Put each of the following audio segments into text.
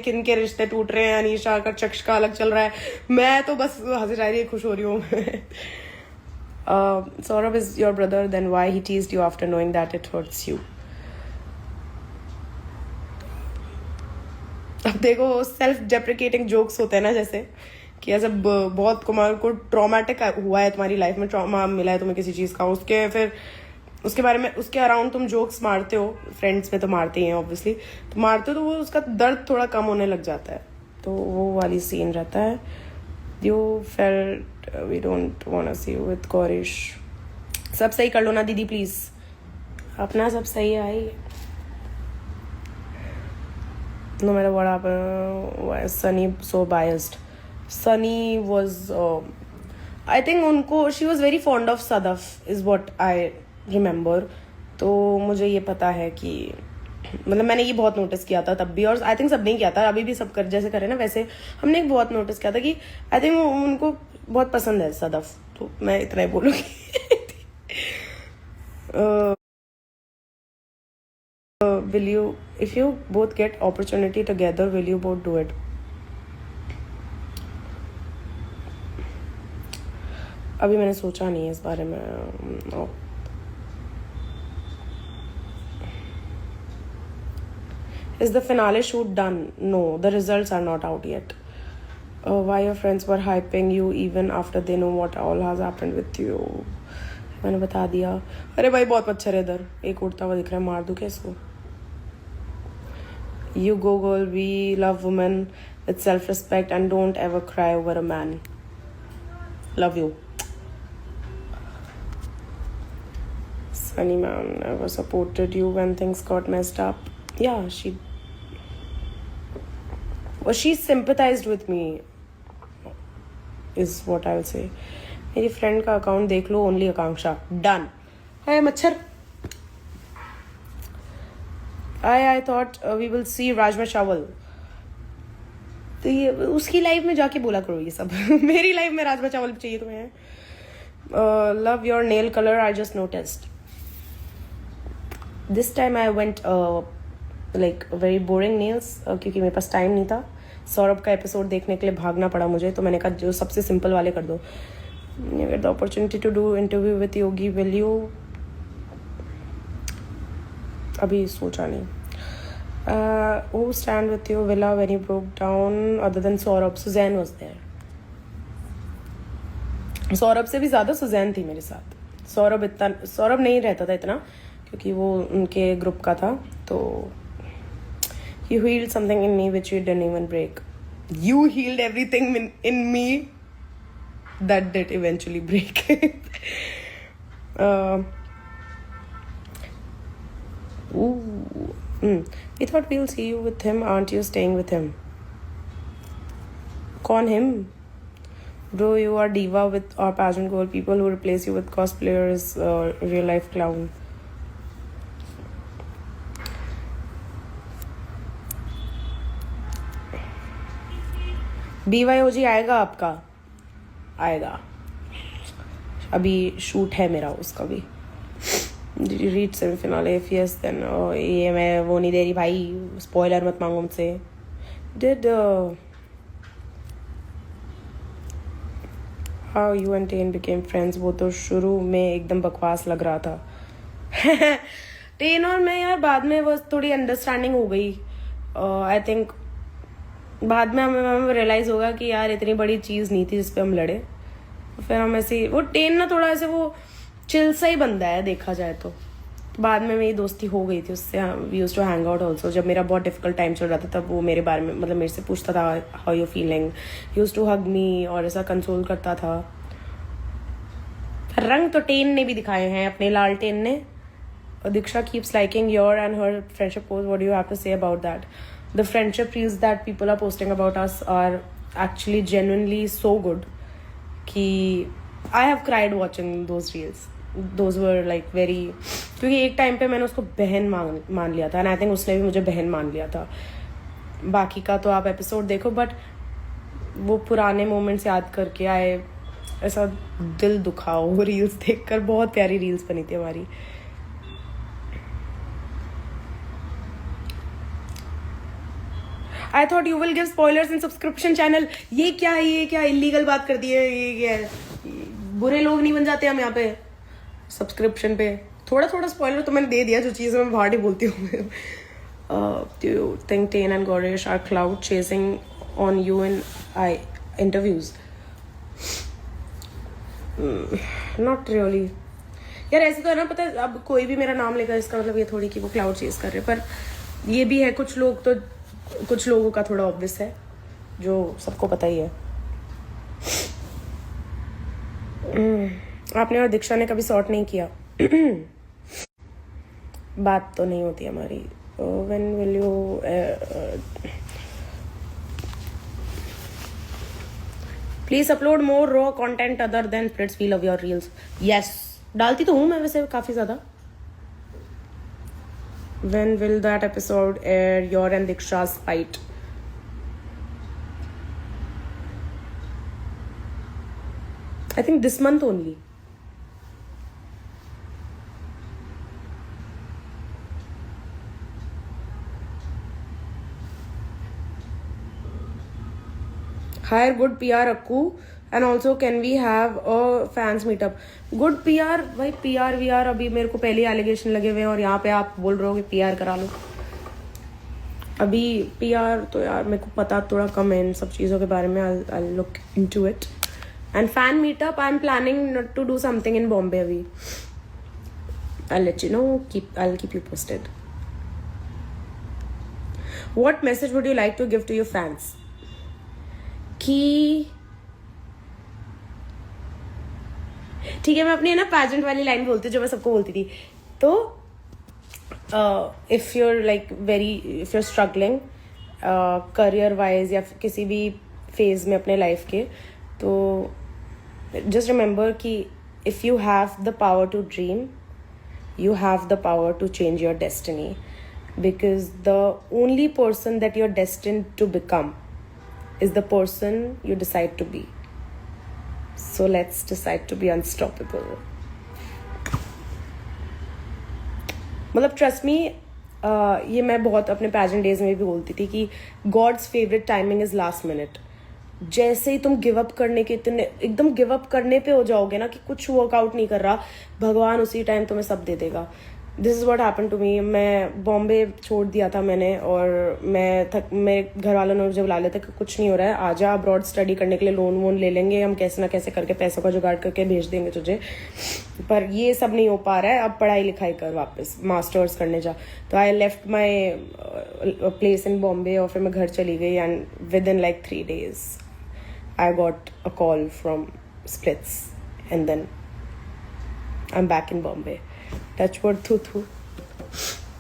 किन के रिश्ते टूट रहे हैं, अनीशा का चक्ष का अलग चल रहा है, मैं तो बस हंसी जा रही है, खुश हो रही हूँ। Saurabh is your brother, then why he teased you after knowing that it hurts you? अब देखो सेल्फ डेप्रिकेटिंग जोक्स होते हैं ना, जैसे कि ऐसा बहुत कुमार को ट्रॉमेटिक हुआ है तुम्हारी लाइफ में, ट्रॉमा मिला है तुम्हें किसी चीज़ का, उसके फिर उसके बारे में उसके अराउंड तुम जोक्स मारते हो, फ्रेंड्स में तो मारते ही हैं ऑब्वियसली, तो मारते हो तो वो उसका दर्द थोड़ा कम होने लग जाता है, तो वो वाली सीन रहता है. You felt we don't want to see you with Gaurish. सब सही कर लो ना दीदी प्लीज, अपना सब सही है आई. No matter what happened, why is Sunny so biased? Sunny was, I think उनको she was very fond of Sadaf is what I remember. तो मुझे ये पता है कि मतलब मैंने ये बहुत नोटिस किया था तब भी, और आई थिंक सब नहीं किया था, अभी भी सब कर जैसे करे ना वैसे हमने बहुत नोटिस किया था कि आई थिंक उनको बहुत पसंद है सदफ, तो मैं इतना ही बोलूँगी. Will you, if you both get opportunity together, will you both do it? अभी मैंने सोचा नहीं है इस बारे में. Is the finale shoot done? No, the results are not out yet. Why your friends were hyping you even after they know what all has happened with you? मैंने बता दिया. अरे भाई बहुत मच्छर है इधर, एक उड़ता हुआ दिख रहा है, मार दूं क्या इसको? You go girl, we love women with self-respect and don't ever cry over a man. Love you. Sunny ma'am never supported you when things got messed up. Yeah, she sympathized with me is what I'll say. मेरी friend का account देख लो, only आकांक्षा. Done है मच्छर. I thought we will see Rajma Chawal. तो ये उसकी life में जाके बोला करो ये सब. मेरी लाइफ में राजमा चावल चाहिए तुम्हें. Love your nail color, I just noticed. This time I went like very boring nails क्योंकि मेरे पास टाइम नहीं था. सौरभ का एपिसोड देखने के लिए भागना पड़ा मुझे, तो मैंने कहा जो सबसे सिंपल वाले कर दो. You get the opportunity to do interview with Yogi, will you? अभी सोचा नहीं. Who stand with you Villa when you broke down other than Saurabh? Suzanne was there. Saurabh से भी ज़्यादा सुजैन थी मेरे साथ. सौरभ नहीं रहता था इतना क्योंकि वो उनके ग्रुप का था. तो you healed something in me which you didn't even break. You healed everything in me that did eventually break. We thought we'll see you with him. Aren't you staying with him? कौन him? Bro, you are diva with our pageant goal. People who replace you with cosplayers, real life clown. BYOG आएगा आपका, आएगा. अभी shoot है मेरा उसका भी. Did you read semi-finale? If yes, then ये मैं वो नहीं दे रही भाई, स्पॉइलर मत मांगो मुझसे. Did how you and Tain became friends? वो तो शुरू में एकदम बकवास लग रहा था. टेन और मैं यार बाद में वो थोड़ी अंडरस्टैंडिंग हो गई. आई थिंक बाद में हमें रियलाइज होगा कि यार इतनी बड़ी चीज़ नहीं थी जिस पे हम लड़े. फिर हम ऐसे वो टेन ना थोड़ा ऐसे वो चिल सा ही बंदा है देखा जाए तो. बाद में मेरी दोस्ती हो गई थी उससे. We used to hang out also. जब मेरा बहुत डिफिकल्ट टाइम चल रहा था तब वो मेरे बारे में मतलब मेरे से पूछता था how you feeling, used to hug me और ऐसा कंसोल करता था. रंग तो टेन ने भी दिखाए हैं अपने, लाल टेन ने. दीक्षा keeps liking your and her friendship post. What do you have to say about that? The friendship reels that people are posting about us are actually genuinely so good कि I have cried watching those reels. Those were like very, क्योंकि एक time पे मैंने उसको बहन मान लिया था, and I think उसने भी मुझे बहन मान लिया था. बाकी का तो आप एपिसोड देखो, बट वो पुराने मोमेंट्स याद करके आए, ऐसा दिल दुखा वो रील्स देखकर. बहुत प्यारी रील्स बनी थी हमारी. I thought you will give spoilers in subscription channel. ये क्या है, ये क्या इलीगल बात कर दी है, ये क्या है? बुरे लोग नहीं बन जाते हम यहाँ पे सब्सक्रिप्शन पे। थोड़ा थोड़ा स्पॉइलर तो मैंने दे दिया, जो चीज़ें मैं बाहर ही बोलती हूँ। Do you think Tane and Gaurish are cloud chasing on you in interviews? Not really. यार ऐसे तो है ना, पता है अब कोई भी मेरा नाम लेगा इसका मतलब ये थोड़ी कि वो क्लाउड चेस कर रहे, पर ये भी है कुछ लोग तो, कुछ लोगों का थोड़ा ऑब्वियस है, जो सबको पता ही है। आपने और दीक्षा ने कभी सॉर्ट नहीं किया? बात तो नहीं होती हमारी। When will you please upload more raw content other than splits? We love your reels. Yes, डालती तो हूँ मैं वैसे काफी ज्यादा। When will that episode air, your and Diksha's fight? I think this month only. Hire good PR Akku, and also can we have a fans meetup? Good PR भाई, PR VR अभी मेरे को पहले एलिगेशन लगे हुए हैं और यहाँ पे आप बोल रहे हो कि PR करा लो। अभी PR तो यार मेरे को पता थोड़ा कम है इन सब चीज़ों के बारे में। I'll look into it. And fan meetup, I'm planning to do something in Bombay अभी। I'll let you know. I'll keep you posted. What message would you like to give to your fans? कि ठीक है, मैं अपनी है ना pageant वाली line बोलती हूँ जो मैं सबको बोलती थी। तो if you're struggling career wise या किसी भी फेज में अपने लाइफ के, तो जस्ट रिमेंबर कि if you have the power to dream, you have the power to change your destiny, because the only person that you're destined to become is the person you decide to be. So let's decide to be unstoppable. मतलब trust me, ये मैं बहुत अपने pageant days में भी बोलती थी कि God's favorite timing is last minute. जैसे ही तुम गिव अप करने के इतने एकदम गिव अप करने पे हो जाओगे ना कि कुछ वर्कआउट नहीं कर रहा, भगवान उसी टाइम तुम्हें सब दे देगा। This is what happen to me. मैं बॉम्बे छोड़ दिया था मैंने, और मेरे घर वालों ने मुझे बुला लिया था कि कुछ नहीं हो रहा है, आजा अब्रॉड स्टडी करने के लिए, लोन वोन ले लेंगे हम, कैसे ना कैसे करके पैसों का जुगाड़ करके भेज देंगे तुझे। पर ये सब नहीं हो पा रहा है, अब पढ़ाई लिखाई कर, वापस मास्टर्स करने जा। तो I left my place in Bombay और फिर मैं घर चली गई, and with in like 3 days I got a call from Splits, and then I'm back in Bombay. Touch wood, thu.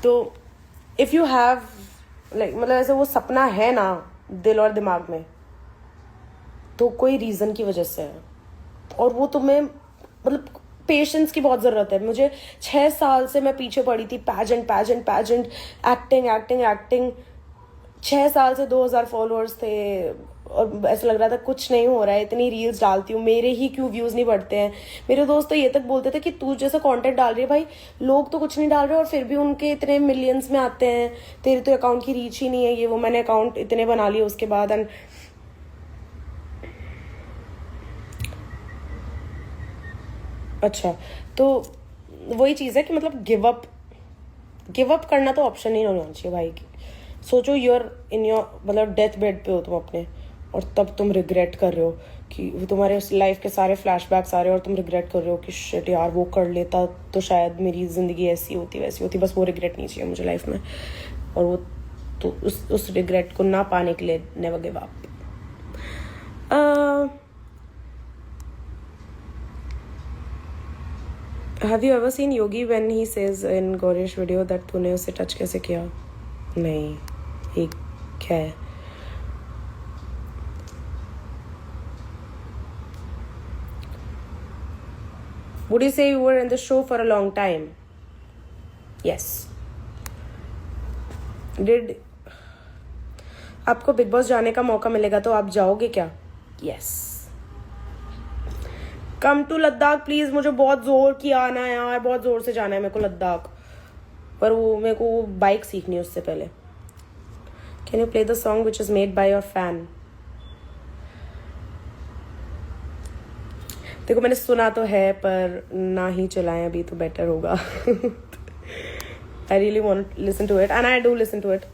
तो if you have मतलब ऐसे वो सपना है ना दिल और दिमाग में, तो कोई रीज़न की वजह से है, और वो तुम्हें मतलब पेशेंस की बहुत ज़रूरत है। मुझे 6 साल से मैं पीछे पड़ी थी, पैजेंट, एक्टिंग। 6 साल से 2000 फॉलोअर्स थे और ऐसा लग रहा था कुछ नहीं हो रहा है। इतनी रील्स डालती हूँ, मेरे ही क्यों व्यूज़ नहीं बढ़ते हैं। मेरे दोस्त तो ये तक बोलते थे कि तू जैसा कंटेंट डाल रही है भाई, लोग तो कुछ नहीं डाल रहे और फिर भी उनके इतने मिलियंस में आते हैं, तेरे तो अकाउंट की रीच ही नहीं है, ये वो। मैंने अकाउंट इतने बना लिए उसके बाद, एंड अच्छा, तो वही चीज़ है कि मतलब गिव अप करना तो ऑप्शन ही नहीं होना चाहिए भाई। सोचो यूर इन योर मतलब डेथ बेड पे हो तुम अपने, और तब तुम रिग्रेट कर रहे हो कि तुम्हारे लाइफ के सारे फ्लैशबैक्स आ रहे हो और तुम रिग्रेट कर रहे हो कि शिट यार वो कर लेता तो शायद मेरी ज़िंदगी ऐसी होती वैसी होती। बस वो रिग्रेट नहीं चाहिए मुझे लाइफ में, और वो तो उस रिग्रेट को ना पाने के लिए never give up. Have you ever seen Yogi when he says in Gaurish video that तूने उसे टच कैसे किया? नहीं, ये क्या है? Would you say you were in the show for a long time? Yes. आपको बिग बॉस जाने का मौका मिलेगा तो आप जाओगे क्या? Yes. Come to Ladakh please. मुझे बहुत जोर की आना है यार, बहुत जोर से जाना है मेरे को लद्दाख, पर वो मेरे को बाइक सीखनी है उससे पहले। Can you play the song which is made by your fan? देखो मैंने सुना तो है पर ना ही चलाएं अभी तो बेटर होगा. I really want to listen to it and I do listen to it.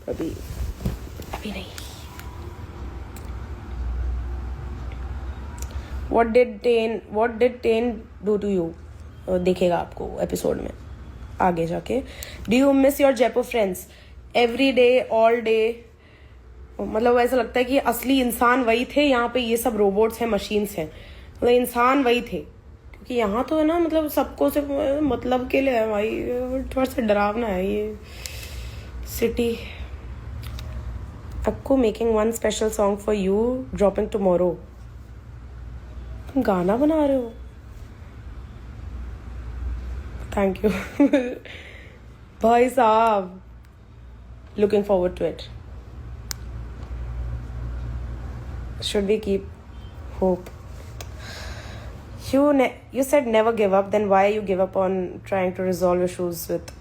अभी नहीं. What did Tain do to you? देखेगा आपको एपिसोड में आगे जाके. Do you miss your Jaipur friends? Every day, all day. मतलब ऐसा लगता है कि असली इंसान वही थे, यहाँ पे ये सब रोबोट्स हैं, मशीन्स हैं. मतलब इंसान वही थे, क्योंकि यहाँ तो है ना मतलब सबको सिर्फ मतलब के लिए है भाई. थोड़ा सा डरावना है ये city. Akku making one special song for you, dropping tomorrow. तुम गाना बना रहे हो? थैंक यू भाई साहब. Looking forward to it. Should we keep hope? You said never give up, then why you give up on trying to resolve issues with?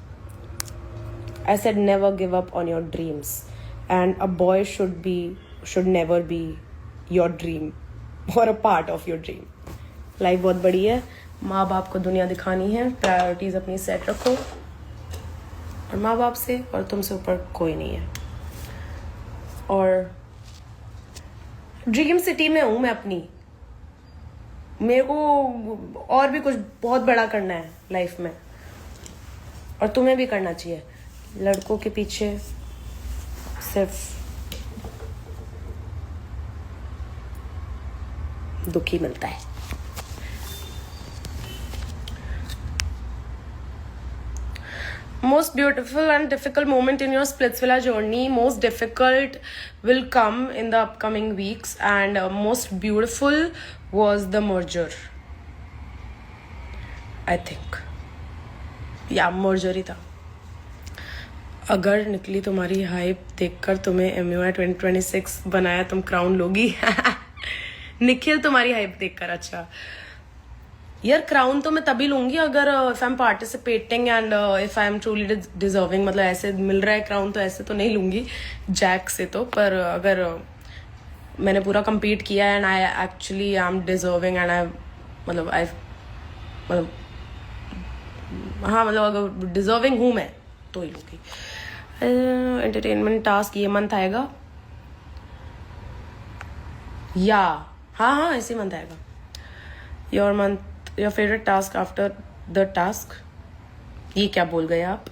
I said never give up on your dreams, and a boy should never be your dream or a part of your dream. Life बहुत बड़ी है, माँ बाप को दुनिया दिखानी है, priorities अपनी सेट रखो, और माँ बाप से और तुमसे ऊपर कोई नहीं है. और ड्रीम सिटी में हूँ मैं अपनी. मेरे को और भी कुछ बहुत बड़ा करना है लाइफ में, और तुम्हें भी करना चाहिए. लड़कों के पीछे सिर्फ दुख ही मिलता है. Most beautiful and difficult moment in your Splitsvilla journey. Most difficult will come in the upcoming weeks, and most beautiful was the merger. I think. Yeah, merger ही था. अगर निकली तुम्हारी हाइप देखकर तुम्हें MUI 2026 बनाया, तुम क्राउन लोगी. निखिल तुम्हारी हाइप देखकर. अच्छा यार, क्राउन तो मैं तभी लूंगी अगर if I am participating and if I am truly deserving. मतलब ऐसे मिल रहा है क्राउन तो ऐसे तो नहीं लूंगी जैक से तो. पर अगर मैंने पूरा compete किया and I actually I am deserving and I मतलब हाँ मतलब अगर डिजर्विंग हूँ मैं तो ही लूंगी. एंटरटेनमेंट टास्क ये मंथ आएगा या हाँ इसी मंथ आएगा. Your favourite task after the task. ये क्या बोल गए आप?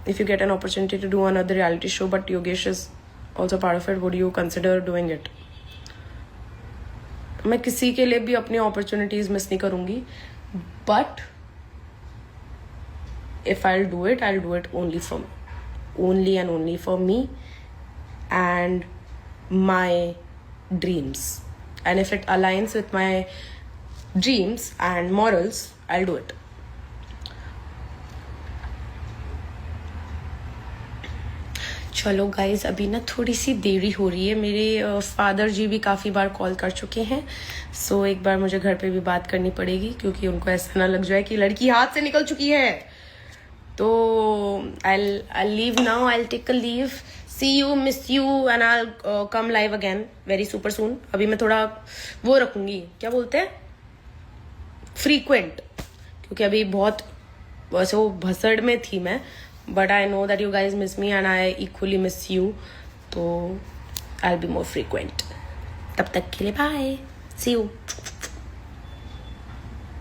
If you get an opportunity to do another reality show but Yogesh is also part of it, would you consider doing it? मैं किसी के लिए भी अपनी अपॉर्चुनिटीज मिस नहीं करूंगी, but if I'll do it only and only for me and my dreams, and if it aligns with my dreams and morals, I'll do it. चलो guys, अभी ना थोड़ी सी देरी हो रही है. मेरे फादर जी भी काफ़ी बार कॉल कर चुके हैं, सो एक बार मुझे घर पे भी बात करनी पड़ेगी, क्योंकि उनको ऐसा ना लग जाए कि लड़की हाथ से निकल चुकी है. तो I'll leave now. I'll take a leave. See you, miss you, and I'll come live again very super soon. अभी मैं थोड़ा वो रखूँगी, क्या बोलते हैं, frequent, क्योंकि अभी बहुत वैसे वो भसड़ में थी मैं. But I know that you guys miss me and I equally miss you. तो I'll be more frequent. तब तक के लिए bye. See you.